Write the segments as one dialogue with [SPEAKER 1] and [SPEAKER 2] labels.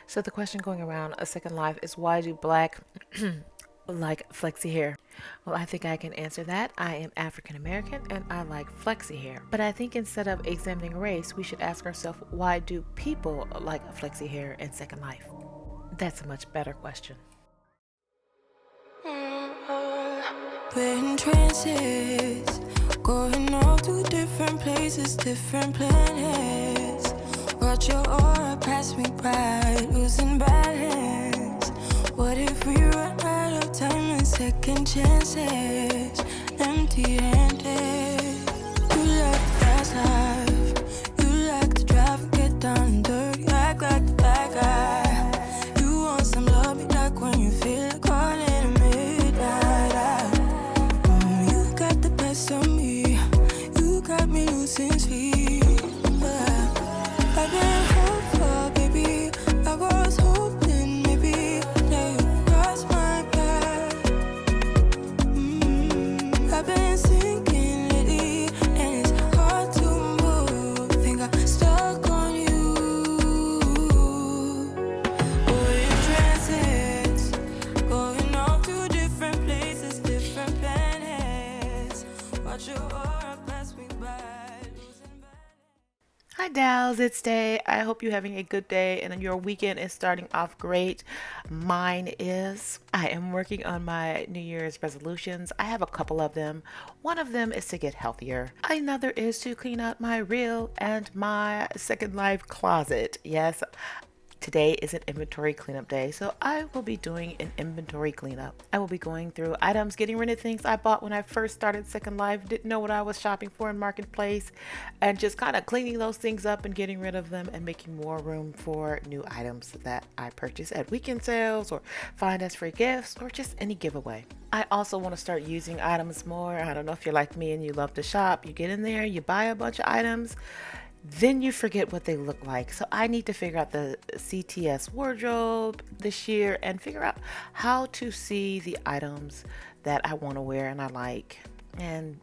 [SPEAKER 1] So the question going around a Second Life is, why do black like flexi hair? Well, I think I can answer that. I am African American and I like flexi hair. But I think instead of examining race, we should ask ourselves, why do people like flexi hair in Second Life? That's a much better question.
[SPEAKER 2] We're in trances, going off to different places, different planets. Watch your aura pass me by, losing balance. What if we run out of time and second chances? Empty-handed. You like the fast life, you like to drive and get down and dirty, act like the bad guy. You want some love, me like when you feel like calling at midnight. You got the best of me, you got me losing sleep. I've been hopeful, baby, I was hoping maybe that you cross my path. I've been sinking lately, and it's hard to move. Think I'm stuck on you. We're in transits, going off to different places, different planets. Watch your aura pass me by, losing balance.
[SPEAKER 1] Hi, Dals. It's Day. I hope you're having a good day and your weekend is starting off great. Mine is. I am working on my New Year's resolutions. I have a couple of them. One of them is to get healthier. Another is to clean out my real and my Second Life closet. Yes, today is an inventory cleanup day, so I will be doing an inventory cleanup. I will be going through items, getting rid of things I bought when I first started Second Life, didn't know what I was shopping for in Marketplace, and just kind of cleaning those things up and getting rid of them and making more room for new items that I purchase at weekend sales or find as free gifts or just any giveaway. I also want to start using items more. I don't know if you're like me and you love to shop. You get in there, you buy a bunch of items, then you forget what they look like. So I need to figure out the CTS wardrobe this year and figure out how to see the items that I want to wear and I like, and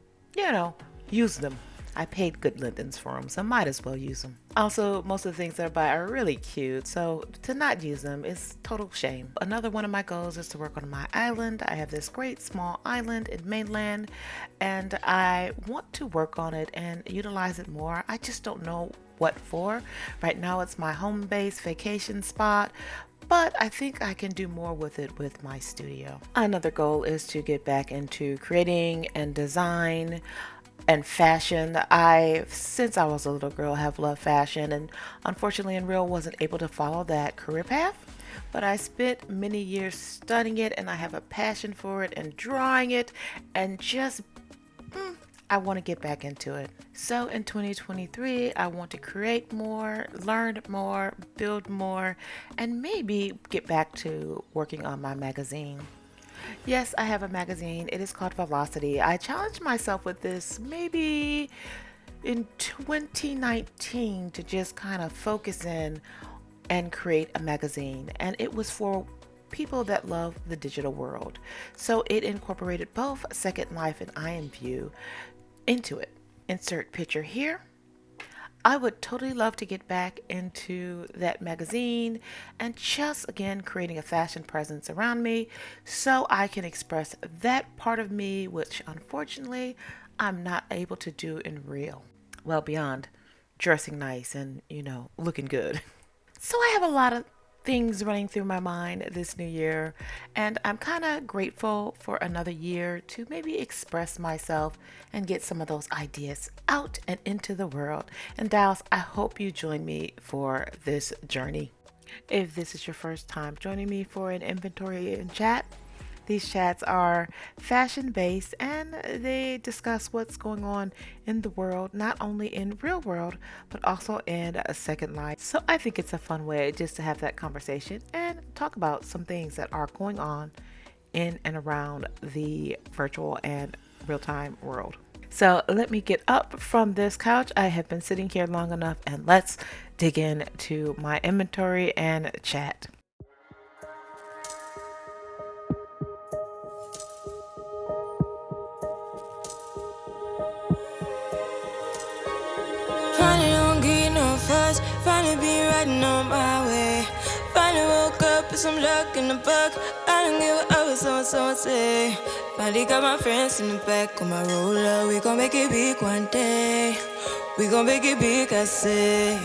[SPEAKER 1] use them. I paid good Lindens for them, so might as well use them. Also, most of the things that I buy are really cute, so to not use them is total shame. Another one of my goals is to work on my island. I have this great small island in mainland, and I want to work on it and utilize it more. I just don't know what for. Right now, it's my home base vacation spot, but I think I can do more with it with my studio. Another goal is to get back into creating and design and fashion. I, since I was a little girl, have loved fashion, and unfortunately in real wasn't able to follow that career path. But I spent many years studying it, and I have a passion for it and drawing it, and just I want to get back into it. So in 2023, I want to create more, learn more, build more, and maybe get back to working on my magazine. Yes, I have a magazine. It is called Velocity. I challenged myself with this maybe in 2019 to just kind of focus in and create a magazine. And it was for people that love the digital world. So it incorporated both Second Life and IMView into it. Insert picture here. I would totally love to get back into that magazine and just again creating a fashion presence around me so I can express that part of me, which unfortunately I'm not able to do in real. Well, beyond dressing nice and, looking good. So I have a lot of things running through my mind this new year, and I'm kind of grateful for another year to maybe express myself and get some of those ideas out and into the world. And Dallas, I hope you join me for this journey. If this is your first time joining me for an inventory and chat, these chats are fashion based and they discuss what's going on in the world, not only in real world, but also in a Second Life. So I think it's a fun way just to have that conversation and talk about some things that are going on in and around the virtual and real time world. So let me get up from this couch. I have been sitting here long enough and let's dig into my inventory and chat.
[SPEAKER 2] Finally don't get no fuss, finally be riding on my way. Finally up with some luck in the book. I don't give a what someone say. Finally got my friends in the back on my roller. We gon' make it big one day. We gon' make it big, I say.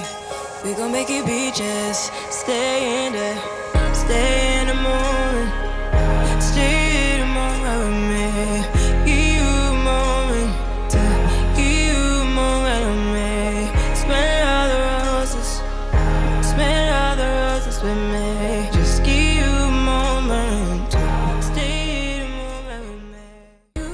[SPEAKER 2] We gon' make it big, just stay in there. Stay in the moment. Stay in the moment with me. Give you a moment. Give you a moment with me. Smell all the roses. Smell all the roses with me. Just give you a moment. Stay in the moment with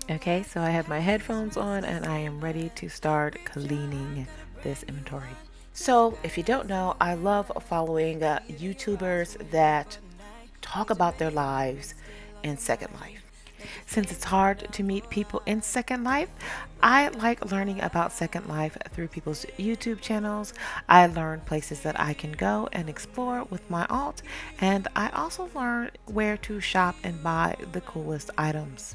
[SPEAKER 2] me.
[SPEAKER 1] Okay, so I have my headphones on and I am ready to start cleaning this inventory. So if you don't know, I love following YouTubers that talk about their lives in Second Life. Since it's hard to meet people in Second Life, I like learning about Second Life through people's YouTube channels. I learn places that I can go and explore with my alt, and I also learn where to shop and buy the coolest items.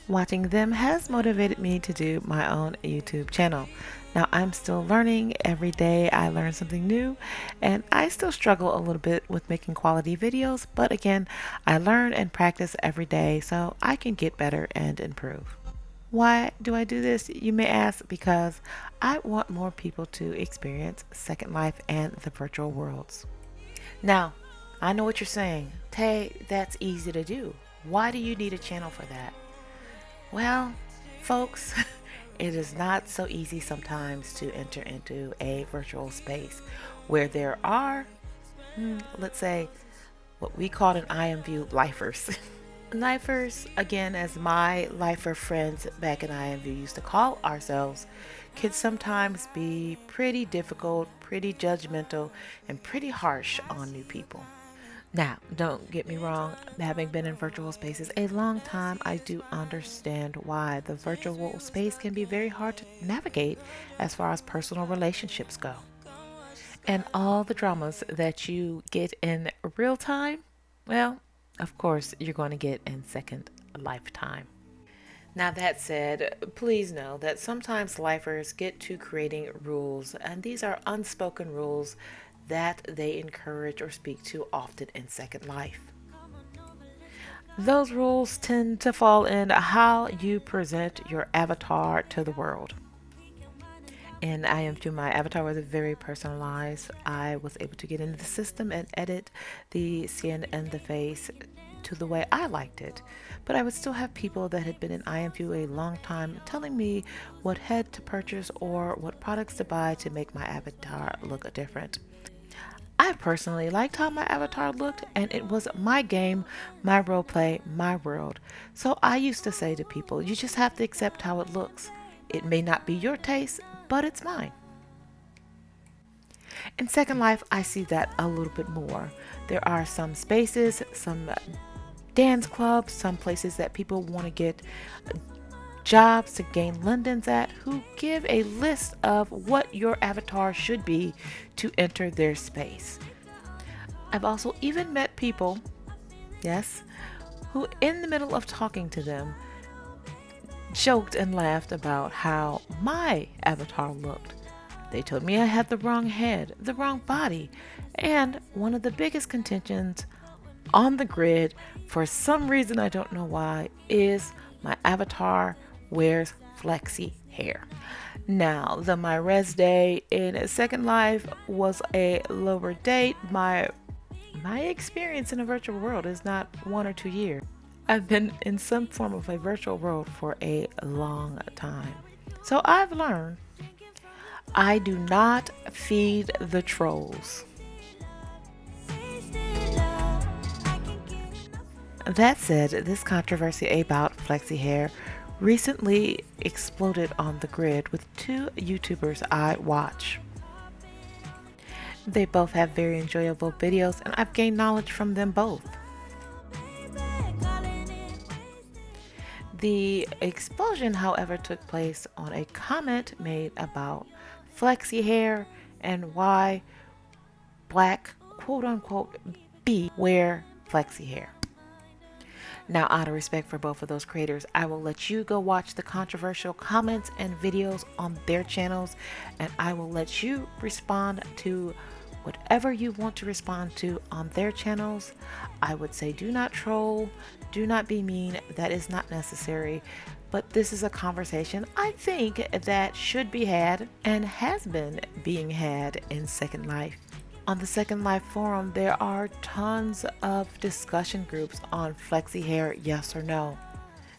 [SPEAKER 1] Watching them has motivated me to do my own YouTube channel. Now I'm still learning. Every day I learn something new, and I still struggle a little bit with making quality videos, but again, I learn and practice every day so I can get better and improve. Why do I do this, you may ask? Because I want more people to experience Second Life and the virtual worlds. Now, I know what you're saying. Tay, that's easy to do. Why do you need a channel for that? Well, folks, it is not so easy sometimes to enter into a virtual space where there are, let's say, what we call an IMView lifers. Lifers, again, as my lifer friends back in IMView used to call ourselves, can sometimes be pretty difficult, pretty judgmental, and pretty harsh on new people. Now, don't get me wrong, having been in virtual spaces a long time, I do understand why the virtual space can be very hard to navigate as far as personal relationships go. And all the dramas that you get in real time, well, of course, you're going to get in Second Lifetime. Now, that said, please know that sometimes lifers get to creating rules, and these are unspoken rules that they encourage or speak to often in Second Life. Those rules tend to fall in how you present your avatar to the world. And my avatar was very personalized. I was able to get into the system and edit the skin and the face to the way I liked it. But I would still have people that had been in IMView a long time telling me what head to purchase or what products to buy to make my avatar look different. I personally liked how my avatar looked, and it was my game, my roleplay, my world. So I used to say to people, you just have to accept how it looks. It may not be your taste, but it's mine. In Second Life, I see that a little bit more. There are some spaces, some dance clubs, some places that people want to get jobs to gain Londons at, who give a list of what your avatar should be to enter their space. I've also even met people, yes, who in the middle of talking to them joked and laughed about how my avatar looked. They told me I had the wrong head, the wrong body, and one of the biggest contentions on the grid, for some reason I don't know why, is my avatar wears flexi hair. Now, the my res day in Second Life was a lower date. My experience in a virtual world is not 1 or 2 years. I've been in some form of a virtual world for a long time. So I've learned I do not feed the trolls. That said, this controversy about flexi hair recently exploded on the grid with 2 YouTubers I watch. They both have very enjoyable videos, and I've gained knowledge from them both. The explosion, however, took place on a comment made about flexi hair and why black, quote unquote, B wear flexi hair. Now, out of respect for both of those creators, I will let you go watch the controversial comments and videos on their channels, and I will let you respond to whatever you want to respond to on their channels. I would say do not troll, do not be mean, that is not necessary. But this is a conversation I think that should be had and has been being had in Second Life. On the Second Life forum, there are tons of discussion groups on flexi hair, yes or no.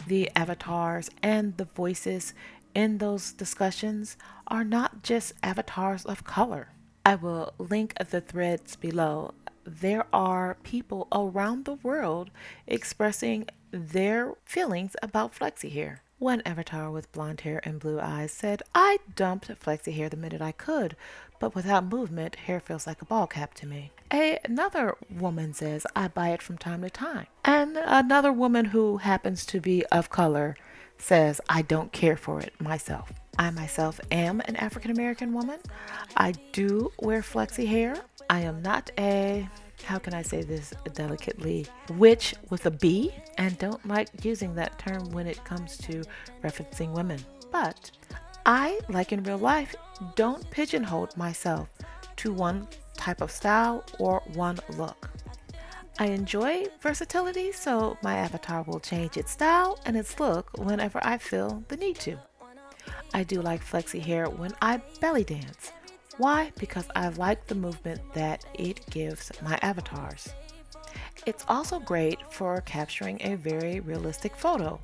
[SPEAKER 1] The avatars and the voices in those discussions are not just avatars of color. I will link the threads below. There are people around the world expressing their feelings about flexi hair. One avatar with blonde hair and blue eyes said, I dumped flexi hair the minute I could, but without movement, hair feels like a ball cap to me. Another woman says, I buy it from time to time. And another woman who happens to be of color says, I don't care for it myself. I myself am an African American woman. I do wear flexi hair. I am not a, how can I say this delicately, witch with a B, and don't like using that term when it comes to referencing women. But I, like in real life, don't pigeonhole myself to one type of style or one look. I enjoy versatility, so my avatar will change its style and its look whenever I feel the need to. I do like flexi hair when I belly dance. Why? Because I like the movement that it gives my avatars. It's also great for capturing a very realistic photo.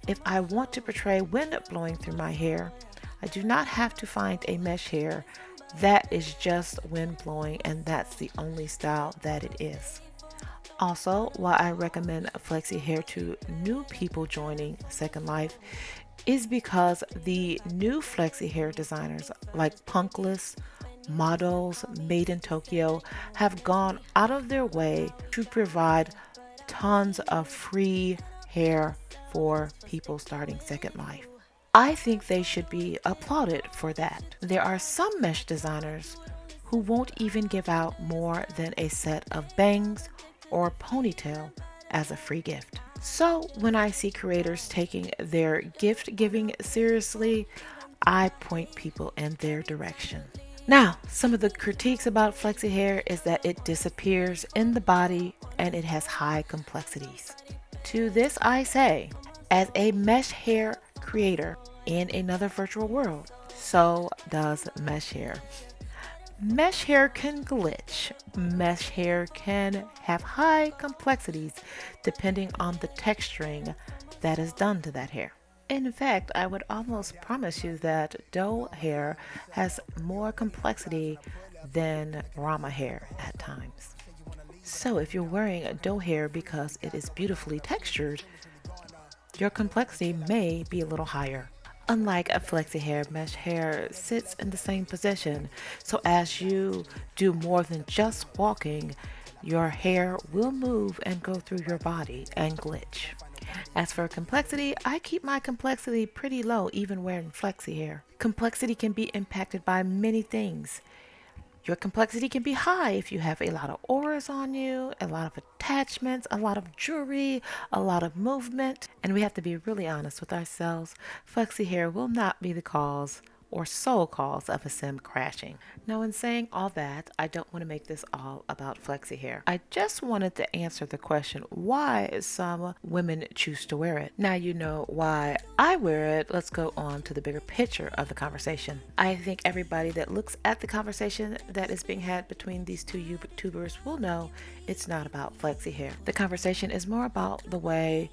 [SPEAKER 1] If I want to portray wind blowing through my hair, I do not have to find a mesh hair that is just wind blowing and that's the only style that it is. Also, why I recommend flexi hair to new people joining Second Life is because the new flexi hair designers like Punkless, Models, Made in Tokyo have gone out of their way to provide tons of free hair for people starting Second Life. I think they should be applauded for that. There are some mesh designers who won't even give out more than a set of bangs or ponytail as a free gift. So when I see creators taking their gift giving seriously, I point people in their direction. Now, some of the critiques about flexi hair is that it disappears in the body and it has high complexities. To this I say, as a mesh hair creator in another virtual world, so does mesh hair. Mesh hair can glitch. Mesh hair can have high complexities depending on the texturing that is done to that hair. In fact, I would almost promise you that doe hair has more complexity than Rama hair at times. So if you're wearing a doe hair because it is beautifully textured, your complexity may be a little higher. Unlike a flexi hair, mesh hair sits in the same position, so as you do more than just walking, your hair will move and go through your body and glitch. As for complexity, I keep my complexity pretty low even wearing flexi hair. Complexity can be impacted by many things. Your complexity can be high if you have a lot of auras on you, a lot of attachments, a lot of jewelry, a lot of movement. And we have to be really honest with ourselves. Flexi hair will not be the cause or sole cause of a sim crashing. Now, in saying all that, I don't want to make this all about flexi hair. I just wanted to answer the question why some women choose to wear it. Now you know why I wear it. Let's go on to the bigger picture of the conversation. I think everybody that looks at the conversation that is being had between these two YouTubers will know it's not about flexi hair. The conversation is more about the way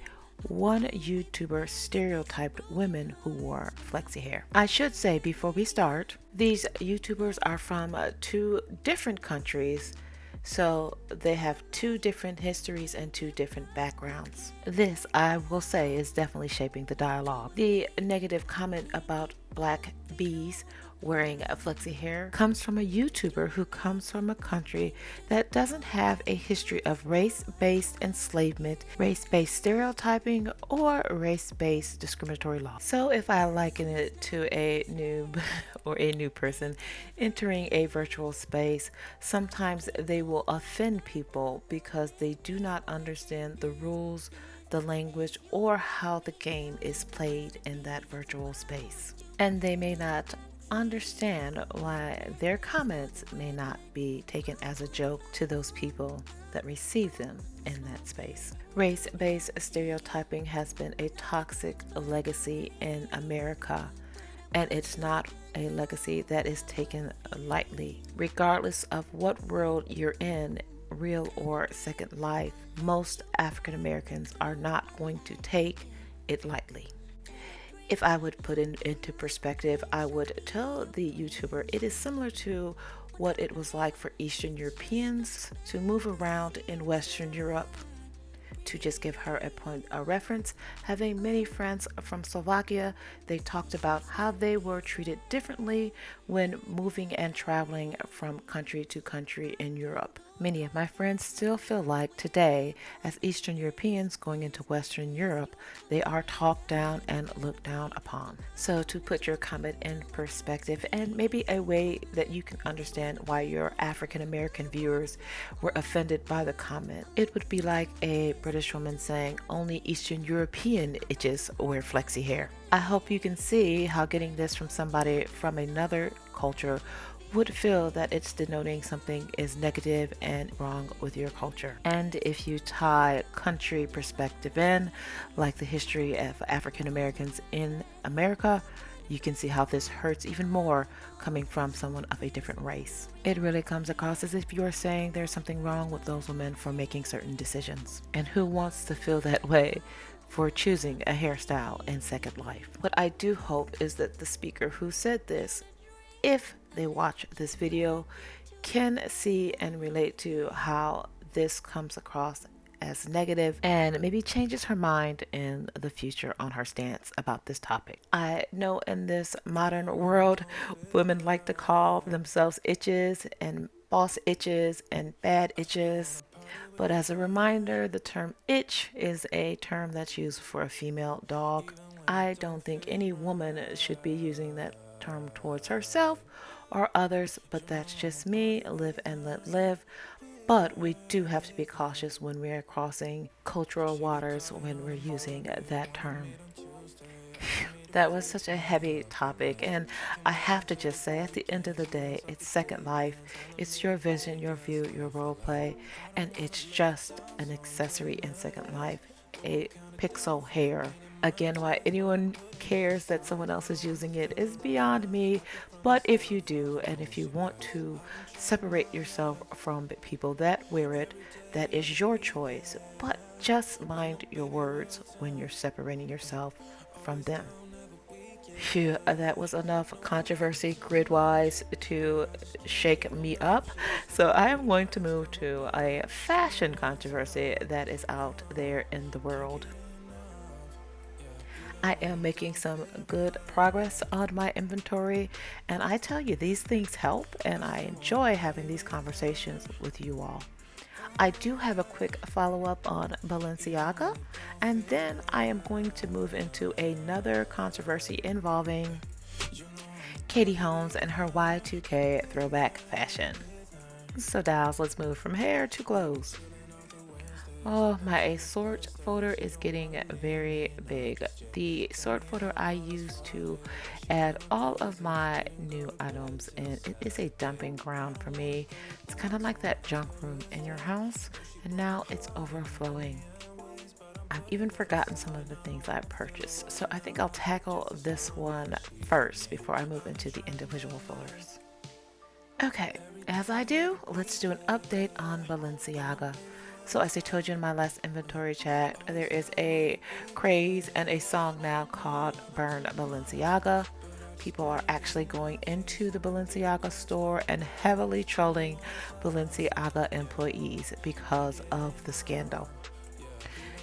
[SPEAKER 1] one YouTuber stereotyped women who wore flexi hair. I should say before we start, these YouTubers are from two different countries, so they have two different histories and two different backgrounds. This, I will say, is definitely shaping the dialogue. The negative comment about black bees wearing a flexi hair comes from a YouTuber who comes from a country that doesn't have a history of race-based enslavement, race-based stereotyping, or race-based discriminatory law. So if I liken it to a noob or a new person entering a virtual space, sometimes they will offend people because they do not understand the rules, the language, or how the game is played in that virtual space. And they may not understand why their comments may not be taken as a joke to those people that receive them in that space. Race based stereotyping has been a toxic legacy in America, and it's not a legacy that is taken lightly. Regardless of what world you're in, real or second life, most African Americans are not going to take it lightly. If I would put it into perspective, I would tell the YouTuber it is similar to what it was like for Eastern Europeans to move around in Western Europe. To just give her a point of reference, having many friends from Slovakia, they talked about how they were treated differently when moving and traveling from country to country in Europe. Many of my friends still feel like today, as Eastern Europeans going into Western Europe, they are talked down and looked down upon. So, to put your comment in perspective, and maybe a way that you can understand why your African American viewers were offended by the comment, it would be like a British woman saying only Eastern European itches wear flexi hair. I hope you can see how getting this from somebody from another culture would feel that it's denoting something is negative and wrong with your culture. And if you tie country perspective in, like the history of African Americans in America, you can see how this hurts even more coming from someone of a different race. It really comes across as if you're saying there's something wrong with those women for making certain decisions. And who wants to feel that way for choosing a hairstyle in Second Life? What I do hope is that the speaker who said this, if they watch this video, can see and relate to how this comes across as negative and maybe changes her mind in the future on her stance about this topic. I know in this modern world, women like to call themselves itches and boss itches and bad itches. But as a reminder, the term itch is a term that's used for a female dog. I don't think any woman should be using that term towards herself or others, but that's just me. Live and let live. But we do have to be cautious when we are crossing cultural waters when we're using that term. That was such a heavy topic, and I have to just say, at the end of the day, it's Second Life. It's your vision, your view, your role play, and it's just an accessory in Second Life, a pixel hair. Again, why anyone cares that someone else is using it is beyond me. But if you do, and if you want to separate yourself from people that wear it, that is your choice. But just mind your words when you're separating yourself from them. Phew, that was enough controversy grid-wise to shake me up. So I am going to move to a fashion controversy that is out there in the world. I am making some good progress on my inventory, and I tell you, these things help, and I enjoy having these conversations with you all. I do have a quick follow-up on Balenciaga, and then I am going to move into another controversy involving Katie Holmes and her Y2K throwback fashion. So dolls, let's move from hair to clothes. Oh, my sort folder is getting very big. The sort folder I use to add all of my new items, and it is a dumping ground for me. It's kind of like that junk room in your house, and now it's overflowing. I've even forgotten some of the things I purchased, so I think I'll tackle this one first before I move into the individual folders. Okay, as I do, let's do an update on Balenciaga. So as I told you in my last inventory chat, there is a craze and a song now called Burn Balenciaga. People are actually going into the Balenciaga store and heavily trolling Balenciaga employees because of the scandal.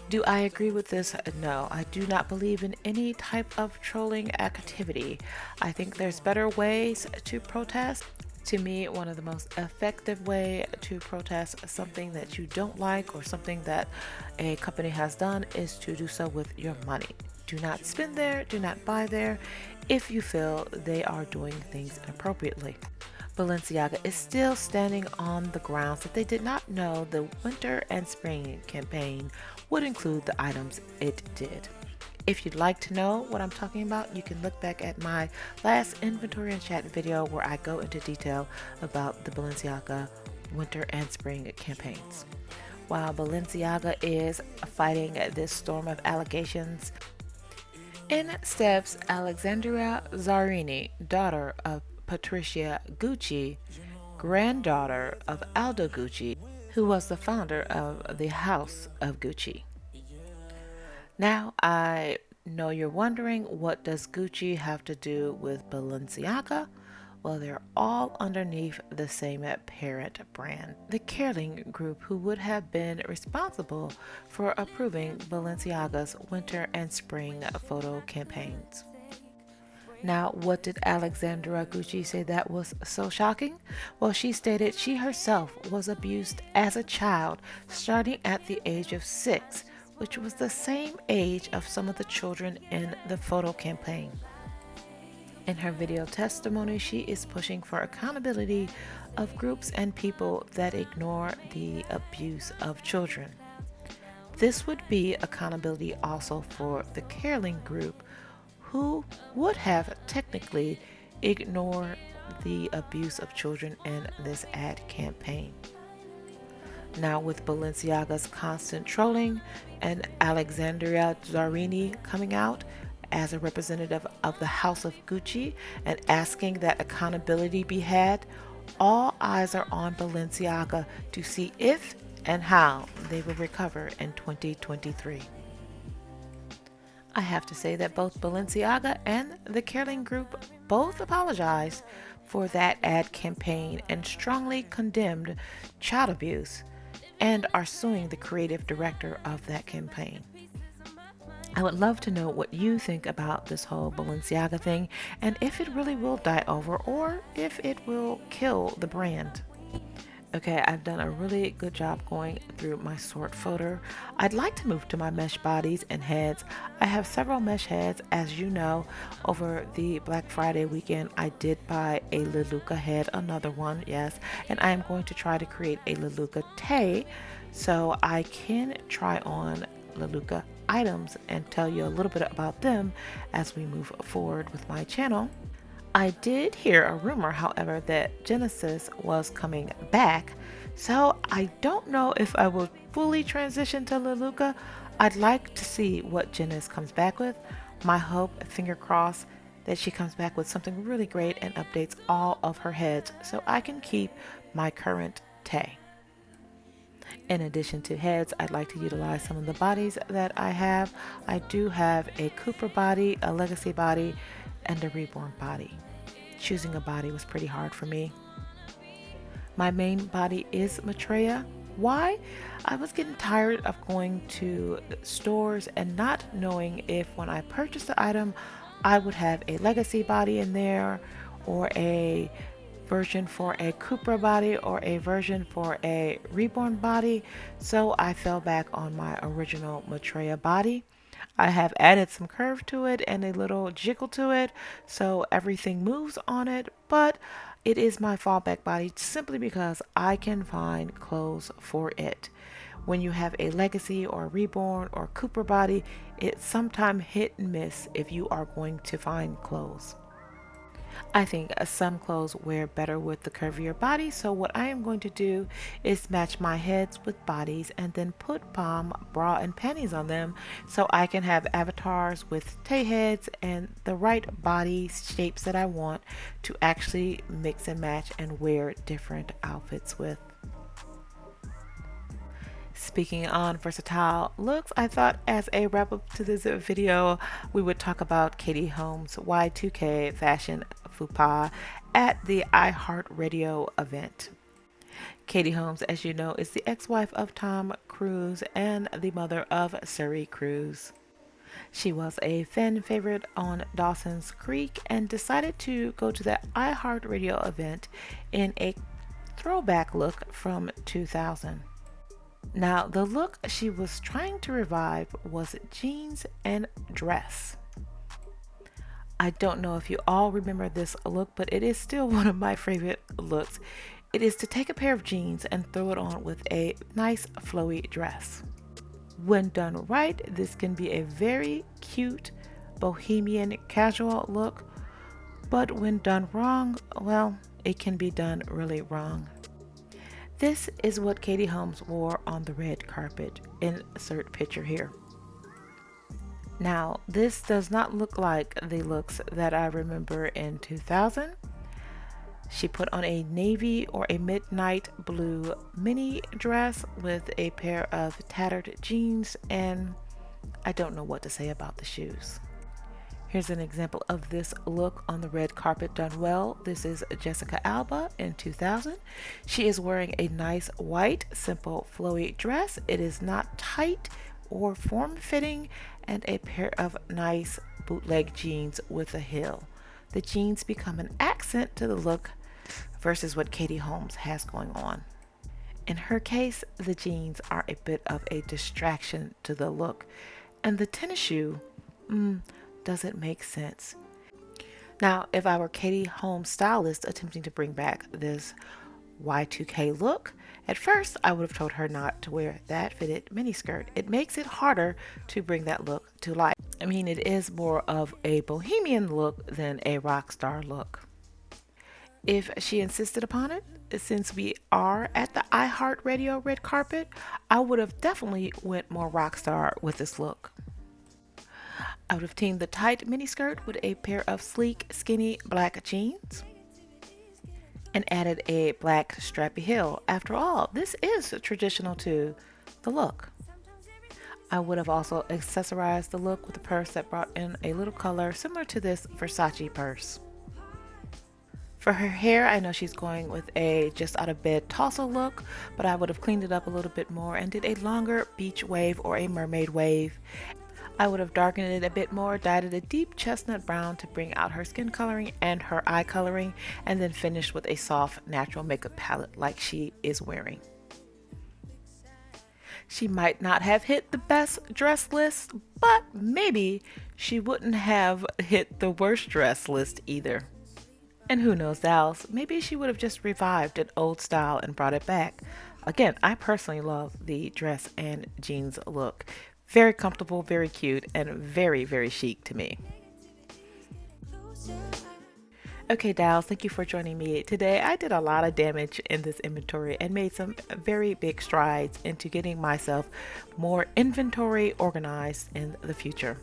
[SPEAKER 1] Do I agree with this? No, I do not believe in any type of trolling activity. I think there's better ways to protest. To me, one of the most effective way to protest something that you don't like or something that a company has done is to do so with your money. Do not spend there, do not buy there if you feel they are doing things inappropriately. Balenciaga is still standing on the grounds that they did not know the winter and spring campaign would include the items it did. If you'd like to know what I'm talking about, you can look back at my last inventory and chat video where I go into detail about the Balenciaga winter and spring campaigns. While Balenciaga is fighting this storm of allegations, in steps Alexandria Zarini, daughter of Patricia Gucci, granddaughter of Aldo Gucci, who was the founder of the House of Gucci. Now, I know you're wondering, what does Gucci have to do with Balenciaga? Well, they're all underneath the same parent brand, the Kering Group, who would have been responsible for approving Balenciaga's winter and spring photo campaigns. Now, what did Alexandra Gucci say that was so shocking? Well, she stated she herself was abused as a child, starting at the age of 6, which was the same age of some of the children in the photo campaign. In her video testimony, she is pushing for accountability of groups and people that ignore the abuse of children. This would be accountability also for the Kering Group, who would have technically ignored the abuse of children in this ad campaign. Now, with Balenciaga's constant trolling and Alexandria Zarini coming out as a representative of the House of Gucci and asking that accountability be had, all eyes are on Balenciaga to see if and how they will recover in 2023. I have to say that both Balenciaga and the Kering Group both apologized for that ad campaign and strongly condemned child abuse and are suing the creative director of that campaign. I would love to know what you think about this whole Balenciaga thing and if it really will die over or if it will kill the brand. Okay, I've done a really good job going through my sort folder. I'd like to move to my mesh bodies and heads. I have several mesh heads. As you know, over the Black Friday weekend, I did buy a Leluca head, another one, yes, and I am going to try to create a Leluca Tay so I can try on Leluca items and tell you a little bit about them as we move forward with my channel. I did hear a rumor, however, that Genesis was coming back, so I don't know if I will fully transition to Leluca. I'd like to see what Genesis comes back with. My hope, finger crossed, that she comes back with something really great and updates all of her heads so I can keep my current Tay. In addition to heads, I'd like to utilize some of the bodies that I have. I do have a Cooper body, a Legacy body, and a Reborn body. Choosing a body was pretty hard for me. My main body is Maitreya. Why? I was getting tired of going to stores and not knowing if when I purchased the item I would have a Legacy body in there or a version for a Cooper body or a version for a Reborn body, so I fell back on my original Maitreya body. I have added some curve to it and a little jiggle to it so everything moves on it, but it is my fallback body simply because I can find clothes for it. When you have a Legacy or Reborn or Cooper body, it's sometimes hit and miss if you are going to find clothes. I think some clothes wear better with the curvier body, so what I am going to do is match my heads with bodies and then put palm, bra, and panties on them so I can have avatars with Tay heads and the right body shapes that I want to actually mix and match and wear different outfits with. Speaking on versatile looks, I thought as a wrap up to this video, we would talk about Katie Holmes' Y2K fashion faux pas at the iHeartRadio event. Katie Holmes, as you know, is the ex-wife of Tom Cruise and the mother of Suri Cruise. She was a fan favorite on Dawson's Creek and decided to go to the iHeartRadio event in a throwback look from 2000. Now, the look she was trying to revive was jeans and dress. I don't know if you all remember this look, but it is still one of my favorite looks. It is to take a pair of jeans and throw it on with a nice flowy dress. When done right, this can be a very cute bohemian casual look, but when done wrong, well, it can be done really wrong. This is what Katie Holmes wore on the red carpet. Insert picture here. Now, this does not look like the looks that I remember in 2000. She put on a navy or a midnight blue mini dress with a pair of tattered jeans, and I don't know what to say about the shoes. Here's an example of this look on the red carpet done well. This is Jessica Alba in 2000. She is wearing a nice white, simple, flowy dress. It is not tight or form-fitting, and a pair of nice bootleg jeans with a heel. The jeans become an accent to the look versus what Katie Holmes has going on. In her case, the jeans are a bit of a distraction to the look, and the tennis shoe doesn't make sense. Now, if I were Katie Holmes' stylist attempting to bring back this Y2K look, at first I would have told her not to wear that fitted miniskirt. It makes it harder to bring that look to life. I mean, it is more of a bohemian look than a rock star look. If she insisted upon it, since we are at the iHeartRadio red carpet, I would have definitely went more rock star with this look. I would have teamed the tight miniskirt with a pair of sleek, skinny black jeans and added a black strappy heel. After all, this is traditional to the look. I would have also accessorized the look with a purse that brought in a little color similar to this Versace purse. For her hair, I know she's going with a just out of bed tousle look, but I would have cleaned it up a little bit more and did a longer beach wave or a mermaid wave. I would have darkened it a bit more, dyed it a deep chestnut brown to bring out her skin coloring and her eye coloring, and then finished with a soft natural makeup palette like she is wearing. She might not have hit the best dress list, but maybe she wouldn't have hit the worst dress list either. And who knows else, maybe she would have just revived an old style and brought it back. Again, I personally love the dress and jeans look. Very comfortable, very cute, and very, very chic to me. Okay, dolls, thank you for joining me today. I did a lot of damage in this inventory and made some very big strides into getting myself more inventory organized in the future.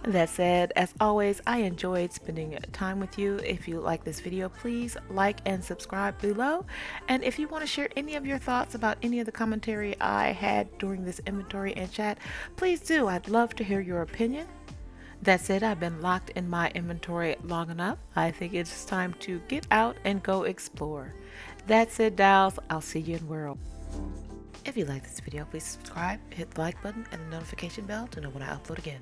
[SPEAKER 1] That said, as always, I enjoyed spending time with you. If you like this video, please like and subscribe below. And if you want to share any of your thoughts about any of the commentary I had during this inventory and chat, please do. I'd love to hear your opinion. That said, I've been locked in my inventory long enough. I think it's time to get out and go explore. That's it, dolls. I'll see you in world. If you like this video, please subscribe, hit the like button and the notification bell to know when I upload again.